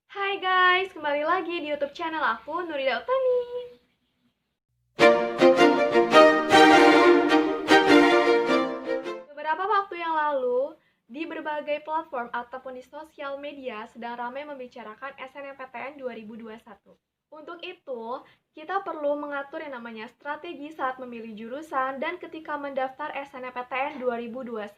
Hai guys, kembali lagi di YouTube channel aku, Nurida Utami. Beberapa waktu yang lalu, di berbagai platform ataupun di sosial media sedang ramai membicarakan SNMPTN 2021. Untuk itu, kita perlu mengatur yang namanya strategi saat memilih jurusan dan ketika mendaftar SNMPTN 2021.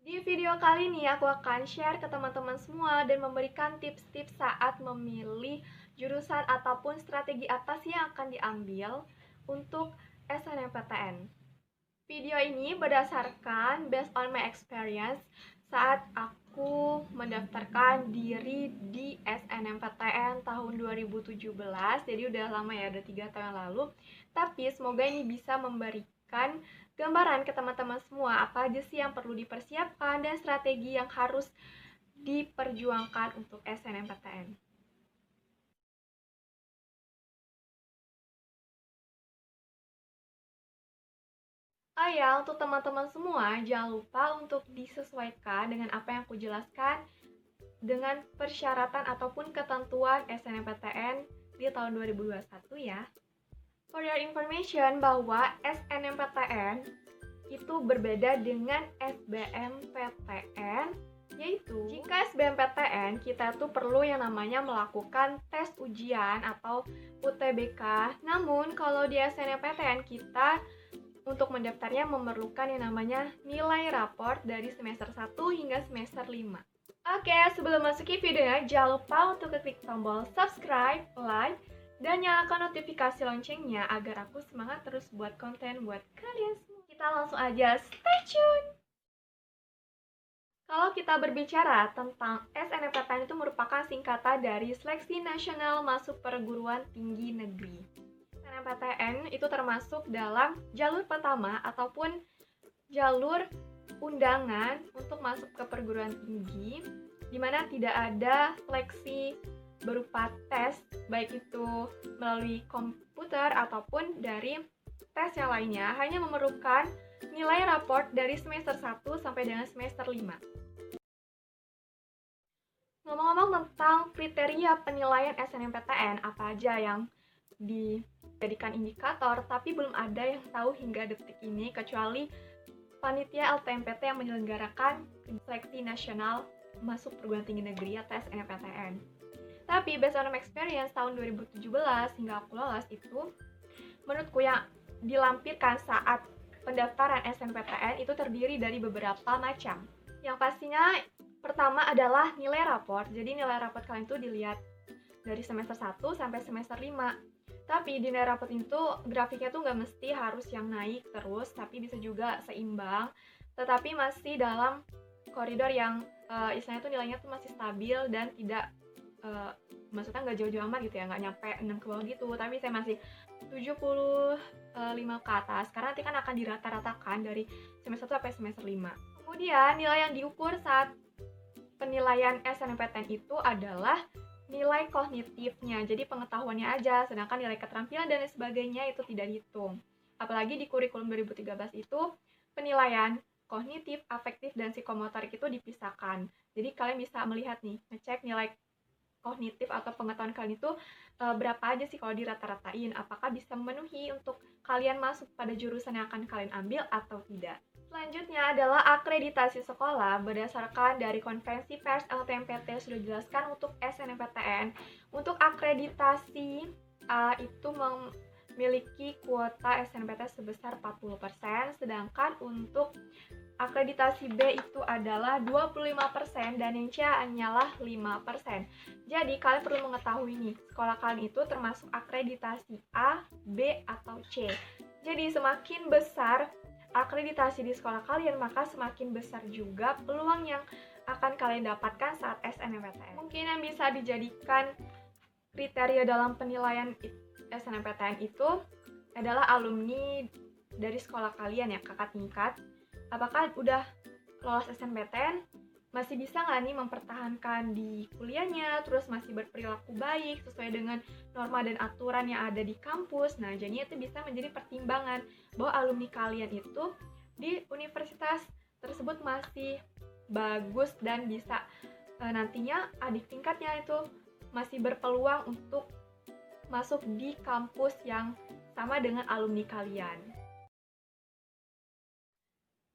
Di video kali ini aku akan share ke teman-teman semua dan memberikan tips-tips saat memilih jurusan ataupun strategi apa sih yang akan diambil untuk SNMPTN. Video ini berdasarkan based on my experience saat aku mendaftarkan diri di SNMPTN tahun 2017. Jadi udah lama ya, udah 3 tahun yang lalu. Tapi semoga ini bisa memberikan gambaran ke teman-teman semua apa aja sih yang perlu dipersiapkan dan strategi yang harus diperjuangkan untuk SNMPTN. Ya, untuk teman-teman semua, jangan lupa untuk disesuaikan dengan apa yang aku jelaskan dengan persyaratan ataupun ketentuan SNMPTN di tahun 2021 ya. For your information, bahwa SNMPTN itu berbeda dengan SBMPTN, yaitu jika SBMPTN kita tuh perlu yang namanya melakukan tes ujian atau UTBK. Namun kalau di SNMPTN kita untuk mendaftarnya memerlukan yang namanya nilai raport dari semester 1 hingga semester 5. Oke, sebelum masuki videonya, jangan lupa untuk klik tombol subscribe, like, dan nyalakan notifikasi loncengnya agar aku semangat terus buat konten buat kalian semua. Kita langsung aja, stay tune! Kalau kita berbicara tentang SNMPTN itu merupakan singkatan dari Seleksi Nasional Masuk Perguruan Tinggi Negeri. SNMPTN itu termasuk dalam jalur pertama ataupun jalur undangan untuk masuk ke perguruan tinggi, di mana tidak ada seleksi berupa tes, baik itu melalui komputer ataupun dari tes yang lainnya, hanya memerlukan nilai raport dari semester 1 sampai dengan semester 5. Ngomong-ngomong tentang kriteria penilaian SNMPTN, apa aja yang dijadikan indikator, tapi belum ada yang tahu hingga detik ini kecuali panitia LTMPT yang menyelenggarakan seleksi nasional masuk perguruan tinggi negeri atau SNMPTN. Tapi based on my experience tahun 2017 hingga aku lolos itu, menurutku yang dilampirkan saat pendaftaran SNMPTN itu terdiri dari beberapa macam. Yang pastinya pertama adalah nilai raport. Jadi nilai raport kalian itu dilihat dari semester 1 sampai semester 5. Tapi di nilai raport itu grafiknya tuh nggak mesti harus yang naik terus, tapi bisa juga seimbang, tetapi masih dalam koridor yang istilahnya tuh nilainya tuh masih stabil dan tidak maksudnya nggak jauh-jauh amat gitu ya, nggak nyampe 6 ke bawah gitu, tapi saya masih 75 ke atas, karena nanti kan akan dirata-ratakan dari semester 1 sampai semester 5. Kemudian nilai yang diukur saat penilaian SNMPTN itu adalah nilai kognitifnya, jadi pengetahuannya aja, sedangkan nilai keterampilan dan lain sebagainya itu tidak dihitung. Apalagi di kurikulum 2013 itu penilaian kognitif, afektif, dan psikomotorik itu dipisahkan. Jadi kalian bisa melihat nih, ngecek nilai kognitif atau pengetahuan kalian itu berapa aja sih kalau dirata-ratain, apakah bisa memenuhi untuk kalian masuk pada jurusan yang akan kalian ambil atau tidak. Selanjutnya adalah akreditasi sekolah berdasarkan dari konferensi pers LTMPT sudah dijelaskan untuk SNMPTN. Untuk akreditasi A itu memiliki kuota SNMPTN sebesar 40%, sedangkan untuk akreditasi B itu adalah 25% dan yang C hanyalah 5%. Jadi kalian perlu mengetahui nih, sekolah kalian itu termasuk akreditasi A, B, atau C. Jadi semakin besar akreditasi di sekolah kalian, maka semakin besar juga peluang yang akan kalian dapatkan saat SNMPTN. Mungkin yang bisa dijadikan kriteria dalam penilaian SNMPTN itu adalah alumni dari sekolah kalian ya, kakak tingkat. Apakah udah lolos SNMPTN, masih bisa nggak nih mempertahankan di kuliahnya, terus masih berperilaku baik sesuai dengan norma dan aturan yang ada di kampus. Nah, jadinya itu bisa menjadi pertimbangan bahwa alumni kalian itu di universitas tersebut masih bagus dan bisa nantinya adik tingkatnya itu masih berpeluang untuk masuk di kampus yang sama dengan alumni kalian.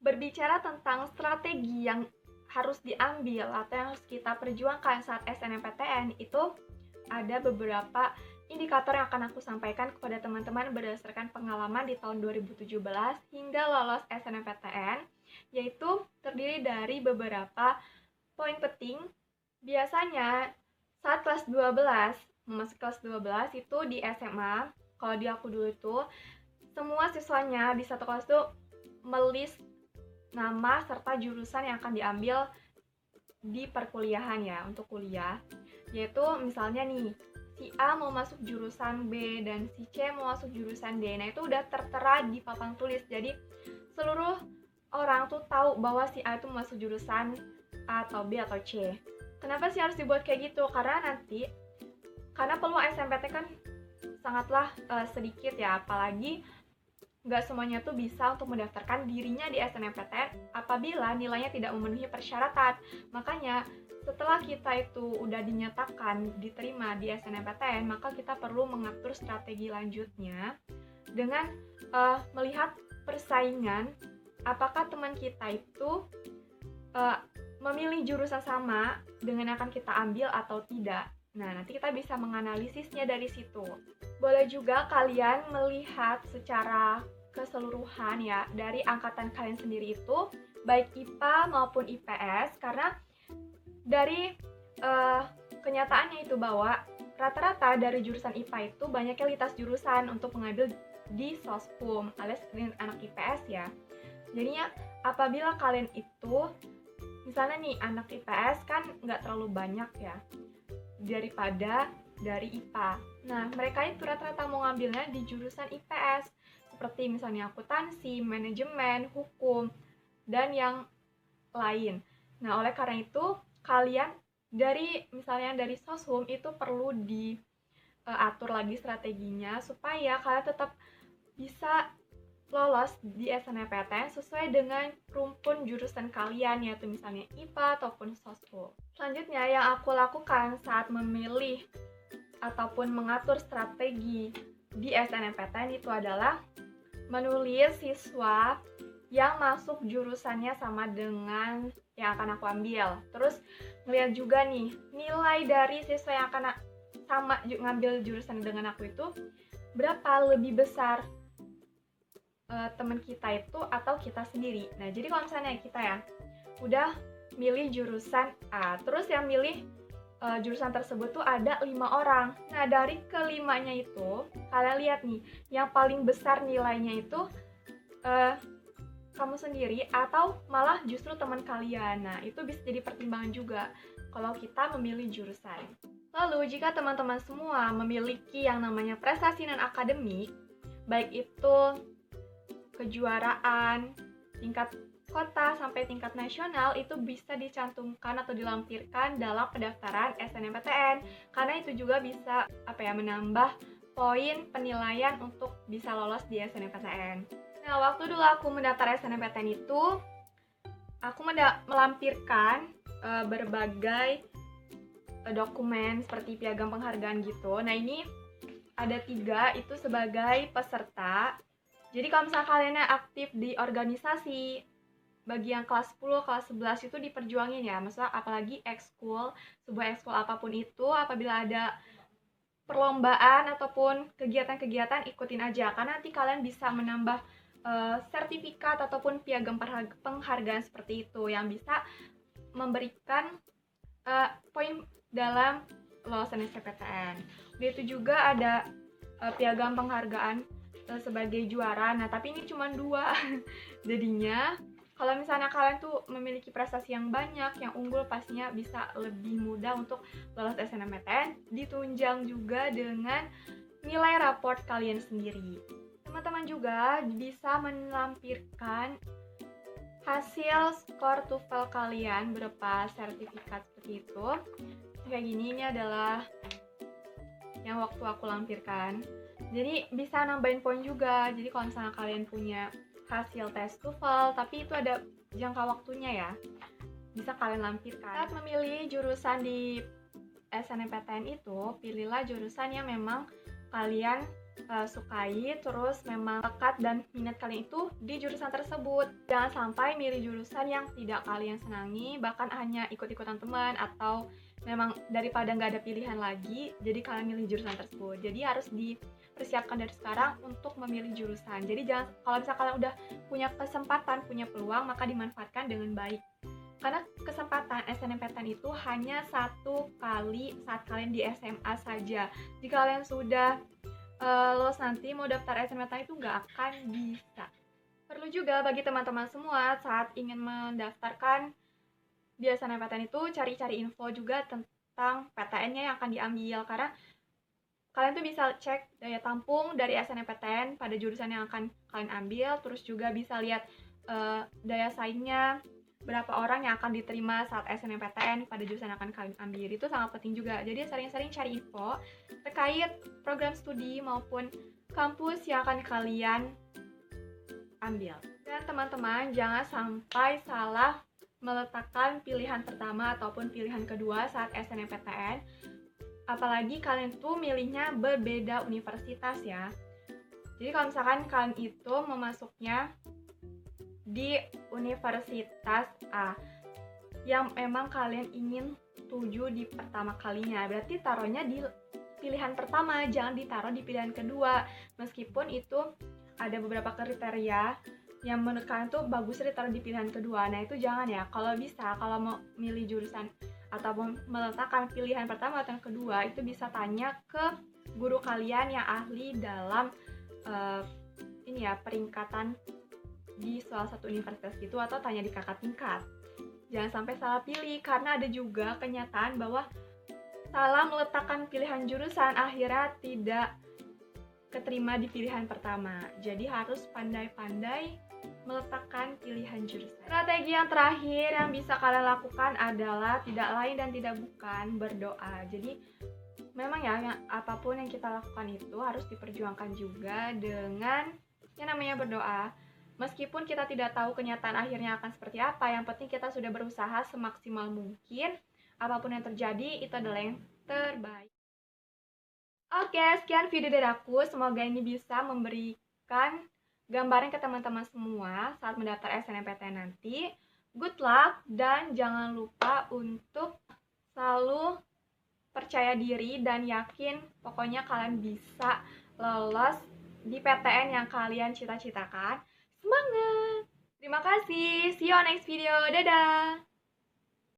Berbicara tentang strategi yang harus diambil atau yang harus kita perjuangkan saat SNMPTN, itu ada beberapa indikator yang akan aku sampaikan kepada teman-teman berdasarkan pengalaman di tahun 2017 hingga lolos SNMPTN, yaitu terdiri dari beberapa poin penting. Biasanya saat kelas 12, memasuki kelas 12 itu di SMA, kalau di aku dulu itu semua siswanya di satu kelas itu melis nama serta jurusan yang akan diambil di perkuliahan ya, untuk kuliah. Yaitu misalnya nih, si A mau masuk jurusan B dan si C mau masuk jurusan D. Nah, itu udah tertera di papan tulis. Jadi seluruh orang tuh tahu bahwa si A itu masuk jurusan A atau B atau C. Kenapa sih harus dibuat kayak gitu? Karena peluang SNMPTN kan sangatlah sedikit ya, apalagi nggak semuanya tuh bisa untuk mendaftarkan dirinya di SNMPTN apabila nilainya tidak memenuhi persyaratan. Makanya setelah kita itu udah dinyatakan diterima di SNMPTN, maka kita perlu mengatur strategi lanjutnya dengan melihat persaingan, apakah teman kita itu memilih jurusan sama dengan yang akan kita ambil atau tidak. Nah, nanti kita bisa menganalisisnya dari situ. Boleh juga kalian melihat secara keseluruhan ya dari angkatan kalian sendiri itu, baik IPA maupun IPS, karena dari kenyataannya itu bahwa rata-rata dari jurusan IPA itu banyaknya lintas jurusan untuk mengambil di Soshum alias anak IPS ya. Jadinya apabila kalian itu misalnya nih anak IPS kan nggak terlalu banyak ya daripada dari IPA. Nah, mereka itu rata-rata mau ngambilnya di jurusan IPS, seperti misalnya akuntansi, manajemen, hukum, dan yang lain. Nah, oleh karena itu, kalian misalnya dari Soshum itu perlu diatur lagi strateginya, supaya kalian tetap bisa lolos di SNMPTN sesuai dengan rumpun jurusan kalian, yaitu misalnya IPA ataupun Soshum. Selanjutnya yang aku lakukan saat memilih ataupun mengatur strategi di SNMPTN itu adalah menulis siswa yang masuk jurusannya sama dengan yang akan aku ambil. Terus ngeliat juga nih nilai dari siswa yang akan sama ngambil jurusan dengan aku itu berapa lebih besar teman kita itu atau kita sendiri. Nah, jadi kalau misalnya kita ya udah milih jurusan A, terus yang milih jurusan tersebut tuh ada 5 orang. Nah, dari kelimanya itu kalian lihat nih, yang paling besar nilainya itu kamu sendiri atau malah justru teman kalian. Nah, itu bisa jadi pertimbangan juga kalau kita memilih jurusan. Lalu, jika teman-teman semua memiliki yang namanya prestasi non-akademik, baik itu kejuaraan tingkat kota sampai tingkat nasional, itu bisa dicantumkan atau dilampirkan dalam pendaftaran SNMPTN, karena itu juga bisa menambah poin penilaian untuk bisa lolos di SNMPTN. Nah, waktu dulu aku mendaftar SNMPTN itu aku melampirkan berbagai dokumen seperti piagam penghargaan gitu. Nah, ini ada 3 itu sebagai peserta. Jadi kalau misalnya kalian aktif di organisasi, bagi yang kelas 10, kelas 11 itu diperjuangin ya. Maksudnya apalagi ekskul, sebuah ekskul apapun itu, apabila ada perlombaan ataupun kegiatan-kegiatan, ikutin aja. Karena nanti kalian bisa menambah sertifikat ataupun piagam penghargaan seperti itu yang bisa memberikan poin dalam lulusan SNMPTN. Itu juga ada piagam penghargaan sebagai juara. Nah, tapi ini cuma 2. Jadinya kalau misalnya kalian tuh memiliki prestasi yang banyak, yang unggul, pastinya bisa lebih mudah untuk lolos SNMPTN, ditunjang juga dengan nilai raport kalian sendiri. Teman-teman juga bisa melampirkan hasil skor TOEFL kalian berupa sertifikat seperti itu. Kayak gini, ini adalah yang waktu aku lampirkan. Jadi bisa nambahin poin juga. Jadi kalau misalnya kalian punya hasil tes TOEFL, tapi itu ada jangka waktunya ya, bisa kalian lampirkan. Saat memilih jurusan di SNMPTN itu, pilihlah jurusan yang memang kalian sukai, terus memang lekat dan minat kalian itu di jurusan tersebut. Jangan sampai milih jurusan yang tidak kalian senangi, bahkan hanya ikut-ikutan teman, atau memang daripada nggak ada pilihan lagi, jadi kalian milih jurusan tersebut. Jadi harus dipersiapkan dari sekarang untuk memilih jurusan. Jadi jangan, kalau misalnya kalian udah punya kesempatan, punya peluang, maka dimanfaatkan dengan baik. Karena kesempatan SNMPTN itu hanya satu kali saat kalian di SMA saja. Jika kalian sudah lulus nanti mau daftar SNMPTN itu nggak akan bisa. Perlu juga bagi teman-teman semua saat ingin mendaftarkan di SNMPTN itu cari-cari info juga tentang PTN-nya yang akan diambil, karena kalian tuh bisa cek daya tampung dari SNMPTN pada jurusan yang akan kalian ambil, terus juga bisa lihat daya saingnya, berapa orang yang akan diterima saat SNMPTN pada jurusan yang akan kalian ambil. Itu sangat penting juga. Jadi sering-sering cari info terkait program studi maupun kampus yang akan kalian ambil. Dan teman-teman, jangan sampai salah meletakkan pilihan pertama ataupun pilihan kedua saat SNMPTN. Apalagi kalian tuh milihnya berbeda universitas ya. Jadi kalau misalkan kalian itu memasuknya di universitas A yang memang kalian ingin tuju di pertama kalinya, berarti taruhnya di pilihan pertama, jangan ditaruh di pilihan kedua. Meskipun itu ada beberapa kriteria yang menurut kalian tuh bagus ditaruh di pilihan kedua, nah itu jangan ya. Kalau bisa, kalau mau milih jurusan ataupun meletakkan pilihan pertama atau yang kedua, itu bisa tanya ke guru kalian yang ahli dalam peringkatan di salah satu universitas gitu, atau tanya di kakak tingkat. Jangan sampai salah pilih, karena ada juga kenyataan bahwa salah meletakkan pilihan jurusan akhirnya tidak keterima di pilihan pertama. Jadi harus pandai-pandai meletakkan pilihan jurusan. Strategi yang terakhir yang bisa kalian lakukan adalah tidak lain dan tidak bukan berdoa. Jadi memang ya, apapun yang kita lakukan itu harus diperjuangkan juga dengan yang namanya berdoa. Meskipun kita tidak tahu kenyataan akhirnya akan seperti apa, yang penting kita sudah berusaha semaksimal mungkin. Apapun yang terjadi, itu adalah yang terbaik. Oke, sekian video dari aku. Semoga ini bisa memberikan gambaran ke teman-teman semua saat mendaftar SNMPTN nanti. Good luck, dan jangan lupa untuk selalu percaya diri dan yakin. Pokoknya kalian bisa lolos di PTN yang kalian cita-citakan. Semangat! Terima kasih. See you on next video. Dadah!